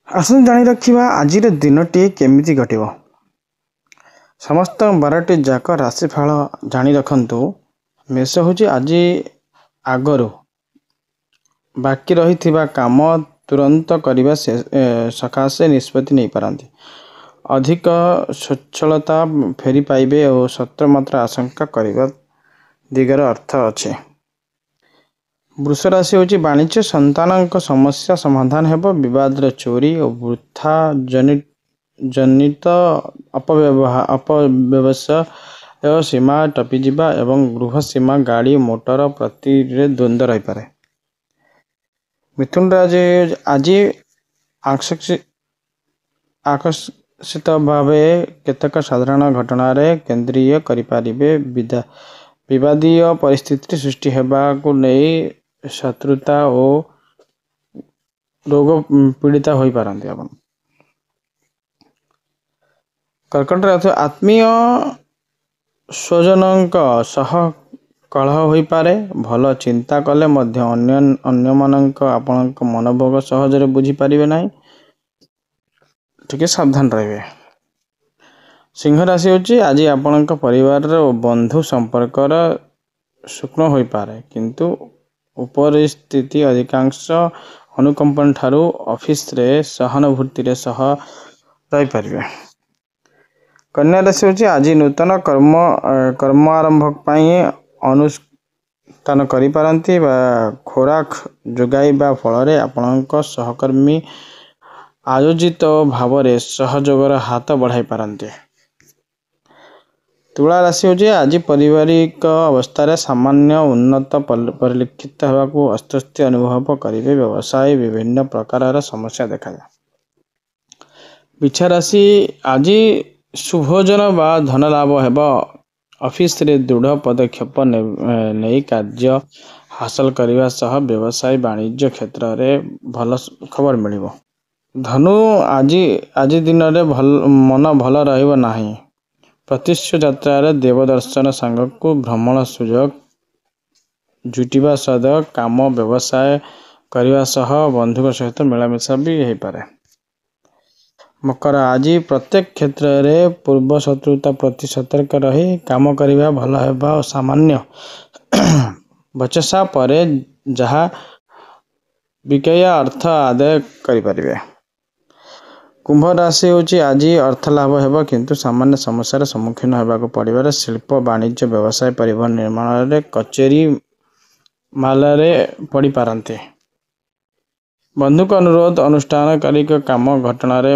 आसନ୍ତୁ जानी रखिबा आज दिनटी केमिति घटिबो। समस्त 12टी जाक राशिफल जानी रखंतु। मेष होची आज आगरु बाकी रही काम तुरंत करने सकाशे निष्पत्ति नहीं पारती। अधिक स्वच्छलता फेरी पाइबे और सत्रमात्रा आशंका करने दिगर अर्थ अच्छे। वृष राशि होची वाणिज्य संतान समस्या समाधान हेबो। विवाद चोरी और वृथा जनित अपव्यवसाय सीमा टपीजा एवं गृह सीमा गाड़ी मोटर प्रति द्वंद्व रही पारे। मिथुन आज आकर्षित भाव केतक साधारण घटना केन्द्रीय करें। विवादीय परिस्थिति सृष्टि हेबाकु नहीं शत्रुता और रोग पीड़िता हो पारती। कर्कट आत्मीय स्वजन सह कलह हो पारे। भल चिंता कले अन्य मानक आपण मनोभोग सहजरे बुझी पारिबे नहीं, टिके सावधान रहिबे। सिंह राशि होची आज आपण परिवार बंधु संपर्क सूक्ष्म हो पारे, किंतु उपरिस्थिति अधिकांश अनुकंपन ठारू ऑफिस रे सहानुभूति सह रही पारिबे। कन्या राशि होची आज नूतन कर्म आरंभ अनुष्ठान करि पारंती बा खोराक जोगाइबा फल आपणक सहकर्मी आयोजित भाव में सहयोगर हाथ बढ़ाई पारंती। तुला राशि होची आज पारिवारिक अवस्था सामान्य उन्नत परिलक्षित होगाकू अस्वस्थ अनुभव करेंगे। व्यवसाय विभिन्न प्रकार समस्या देखा जाए। बिछा राशि आज शुभोजन व धन लाभ हेब। ऑफिस रे दृढ़ पदक्षेप नहीं कार्य हासिल करने सह व्यवसाय वाणिज्य क्षेत्र में भल खबर मिलिबो। धनु आज दिन में मन भल रहिबो नाही। प्रत्युष यात्रा देवदर्शन सांग को भ्रमण सुजोग जुटिबा सद काम व्यवसाय करने सह बंधु सहित मिलामिशा भी हो पारे। मकर आज प्रत्येक क्षेत्र में पूर्व शत्रुता प्रति सतर्क रही काम करने भल हेबा और सामान्य बचसा पर जहाँ विकया अर्थ आदाय करें। कुंभ राशि होची आज अर्थ लाभ हेबा, किंतु सामान्य समस्यार सम्मुखीन होगाक पड़े। शिल्प वाणिज्य व्यवसाय परिवहन निर्माण रे कचेरी मालरे पड़ी पारंते। बंधुक अनुरोध अनुष्ठानकारिक काम घटना रे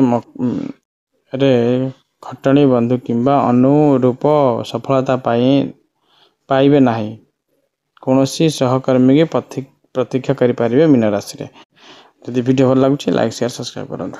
खटणी बंधु किंबा अनुरूप सफलता पाइबे नहीं। कौनसी सहकर्मी की प्रतीक्षा करें मीन राशि। यदि वीडियो भल लगे लाइक शेयर सब्सक्राइब करूँ।